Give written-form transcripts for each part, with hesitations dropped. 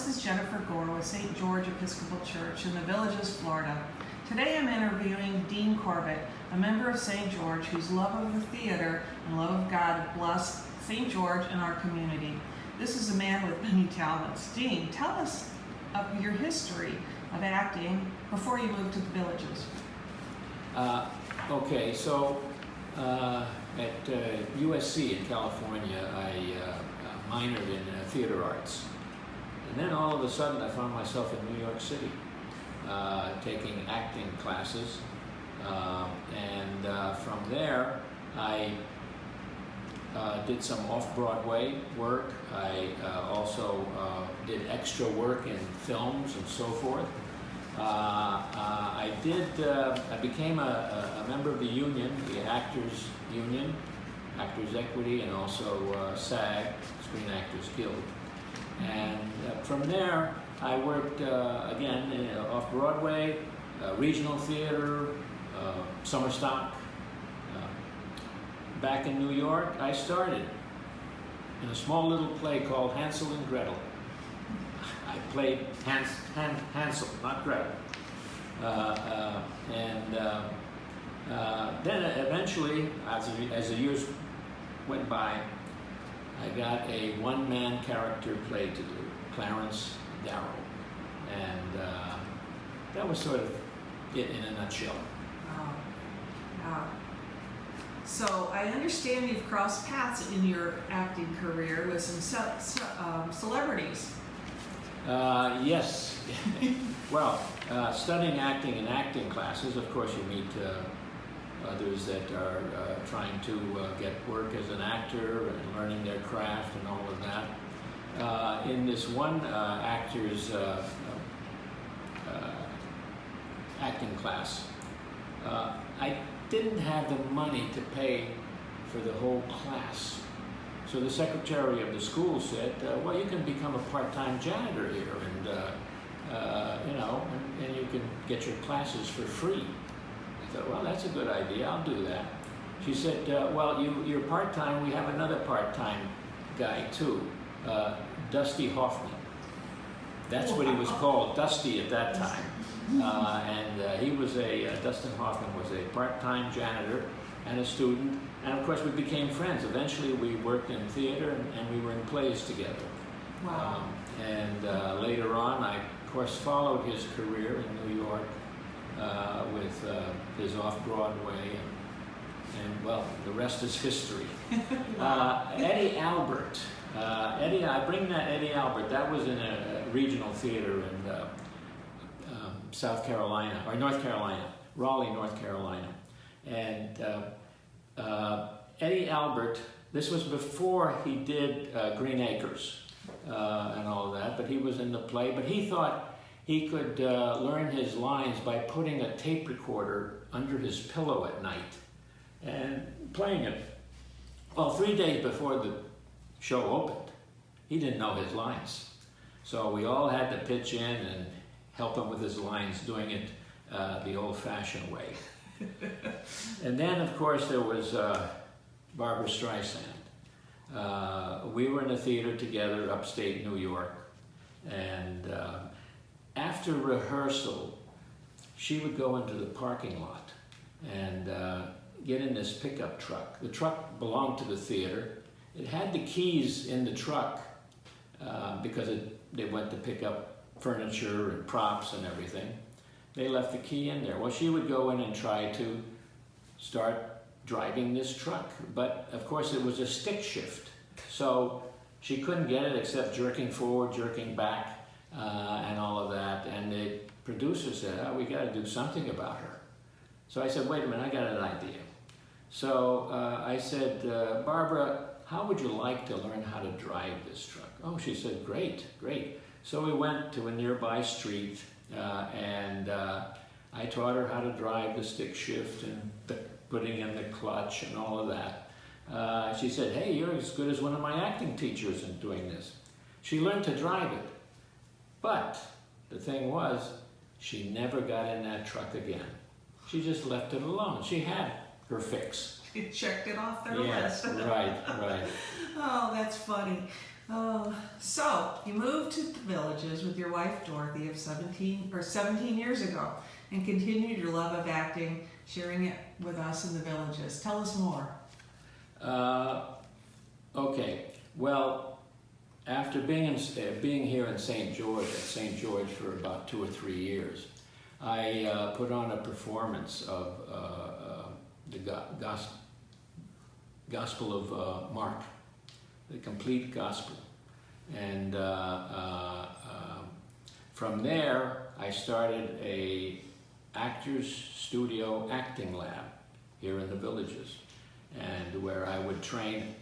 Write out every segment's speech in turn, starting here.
this is Jennifer Gore with St. George Episcopal Church in the Villages, Florida. Today I'm interviewing Dean Corbett, a member of St. George whose love of the theater and love of God have blessed St. George and our community. This is a man with many talents. Dean, tell us of your history of acting before you moved to the Villages. Okay, so at USC in California, I minored in theater arts. And then all of a sudden I found myself in New York City taking acting classes. From there I did some off-Broadway work. I also did extra work in films and so forth. I became a member of the union, the Actors Union, Actors Equity, and also SAG, Screen Actors Guild. And from there, I worked again off-Broadway, regional theater, summer stock. Back in New York, I started in a small little play called Hansel and Gretel. I played Hansel, not Gretel. Then eventually, as the years went by, I got a one-man character play to do, Clarence Darrow. And that was sort of it in a nutshell. Wow. Wow. So I understand you've crossed paths in your acting career with some celebrities. Yes. Well, studying acting in acting classes, of course you meet others that are trying to get work as an actor and learning their craft and all of that. In this one actor's acting class, I didn't have the money to pay for the whole class. So the secretary of the school said, well, you can become a part-time janitor here and, and you can get your classes for free. I thought, well, that's a good idea, I'll do that. She said, well, you're part-time, we have another part-time guy too, Dusty Hoffman. That's what he was called, Dusty at that time. He was Dustin Hoffman was a part-time janitor and a student. And of course we became friends. Eventually we worked in theater and we were in plays together. Wow. Later on I of course followed his career in New York with his off-Broadway and well, the rest is history. Eddie Albert. I bring that Eddie Albert, that was in a regional theater in South Carolina, or North Carolina, Raleigh, North Carolina. And Eddie Albert, this was before he did Green Acres and all of that, but he was in the play, but he thought he could learn his lines by putting a tape recorder under his pillow at night and playing it. Well, 3 days before the show opened, he didn't know his lines. So we all had to pitch in and help him with his lines, doing it the old-fashioned way. And then, of course, there was Barbra Streisand. We were in a theater together, upstate New York, and after rehearsal, she would go into the parking lot and get in this pickup truck. The truck belonged to the theater. It had the keys in the truck because they went to pick up furniture and props and everything. They left the key in there. Well, she would go in and try to start driving this truck, but of course it was a stick shift, so she couldn't get it except jerking forward, jerking back, and all of that. And the producer said, oh, we got to do something about her. So I said, wait a minute, I got an idea. So I said, Barbara, how would you like to learn how to drive this truck? Oh, she said, great, great. So we went to a nearby street and I taught her how to drive the stick shift and putting in the clutch and all of that. She said, hey, you're as good as one of my acting teachers in doing this. She learned to drive it. But the thing was, she never got in that truck again. She just left it alone. She had her fix. You checked it off their list. Right, right. Oh, that's funny. Oh, so you moved to the Villages with your wife Dorothy of 17 years ago, and continued your love of acting, sharing it with us in the Villages. Tell us more. Okay. Well, after being here in St. George for about 2 or 3 years, I put on a performance of the Gospel of Mark, the complete Gospel, and from there I started a actors studio acting lab here in the Villages, and where I would train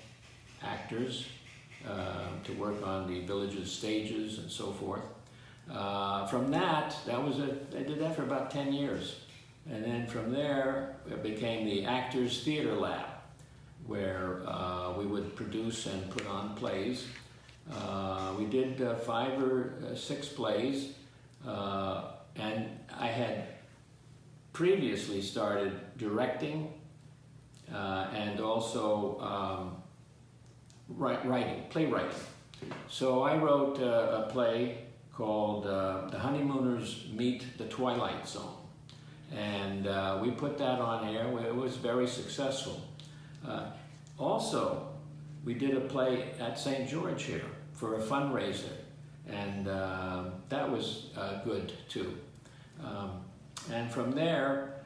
actors to work on the Villages stages and so forth. From I did that for about 10 years. And then from there, it became the Actors Theater Lab, where we would produce and put on plays. We did 5 or 6 plays, and I had previously started directing and also playwriting. So I wrote a play called The Honeymooners Meet the Twilight Zone. And we put that on air. It was very successful. Also, we did a play at St. George here for a fundraiser, and that was good too. And from there,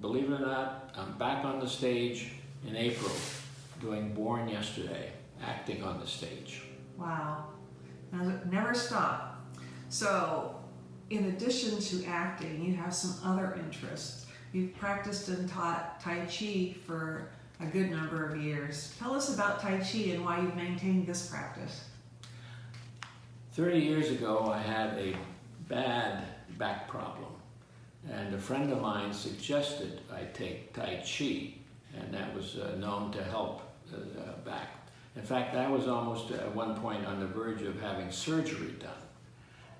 believe it or not, I'm back on the stage in April doing Born Yesterday, acting on the stage. Wow. Never stop. So, in addition to acting, you have some other interests. You've practiced and taught Tai Chi for a good number of years. Tell us about Tai Chi and why you've maintained this practice. 30 years ago, I had a bad back problem, and a friend of mine suggested I take Tai Chi, and that was known to help back. In fact, I was almost at one point on the verge of having surgery done.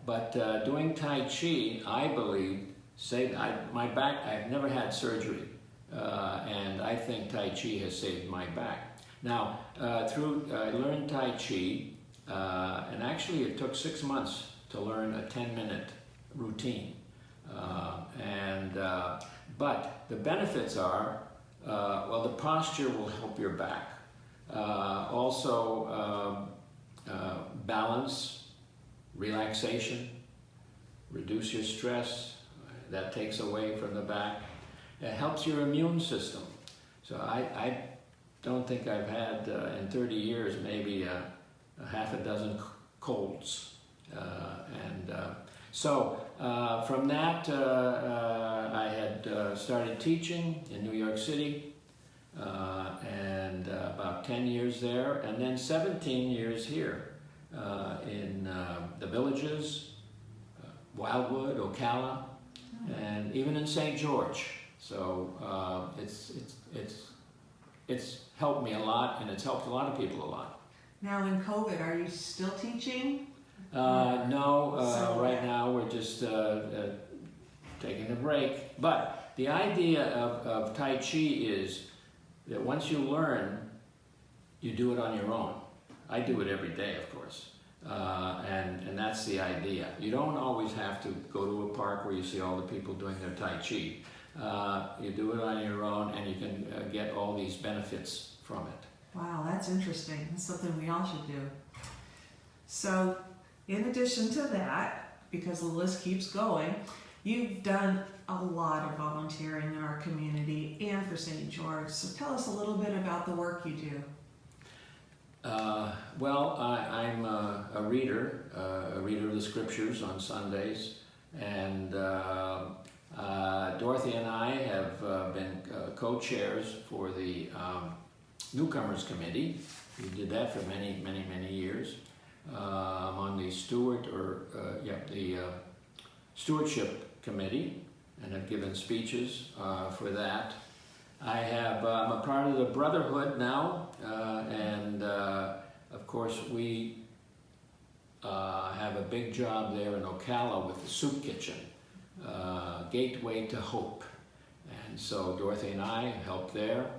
But doing Tai Chi, I believe, saved my back. I've never had surgery, and I think Tai Chi has saved my back. Now, I learned Tai Chi, and actually it took 6 months to learn a 10-minute routine. But the benefits are, the posture will help your back. Also, balance, relaxation, reduce your stress. That takes away from the back. It helps your immune system. So I don't think I've had in 30 years maybe a half a dozen colds. From that, I had started teaching in New York City, and about 10 years there, and then 17 years here in the Villages, Wildwood, Ocala, and even in St. George. So it's helped me a lot, and it's helped a lot of people a lot. Now in COVID, are you still teaching? No, right now we're just taking a break. But the idea of Tai Chi is that once you learn, you do it on your own. I do it every day, of course. And that's the idea. You don't always have to go to a park where you see all the people doing their Tai Chi. You do it on your own, and you can get all these benefits from it. Wow, that's interesting. That's something we all should do. So, in addition to that, because the list keeps going, you've done a lot of volunteering in our community and for St. George. So tell us a little bit about the work you do. I'm a reader of the scriptures on Sundays, and Dorothy and I have been co-chairs for the Newcomers Committee. We did that for many, many, many years. I'm on the Stewardship Committee, and have given speeches for that. I'm a part of the Brotherhood now, and of course we have a big job there in Ocala with the soup kitchen, Gateway to Hope. And so Dorothy and I help there.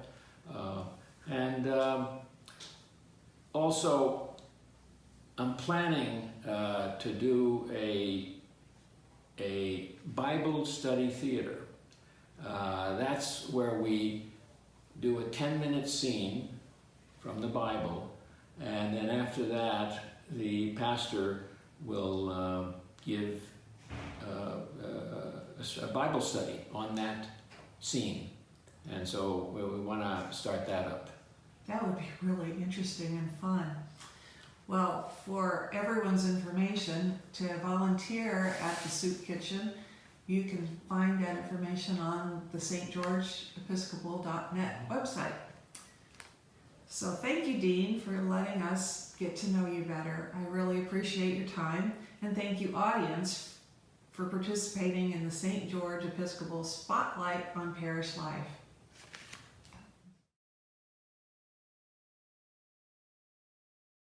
And also, I'm planning to do a Bible study theater. That's where we do a 10-minute scene from the Bible, and then after that, the pastor will give a Bible study on that scene. And so we want to start that up. That would be really interesting and fun. Well, for everyone's information, to volunteer at the Soup Kitchen, you can find that information on the stgeorgeepiscopal.net website. So thank you, Dean, for letting us get to know you better. I really appreciate your time. And thank you, audience, for participating in the St. George Episcopal Spotlight on Parish Life.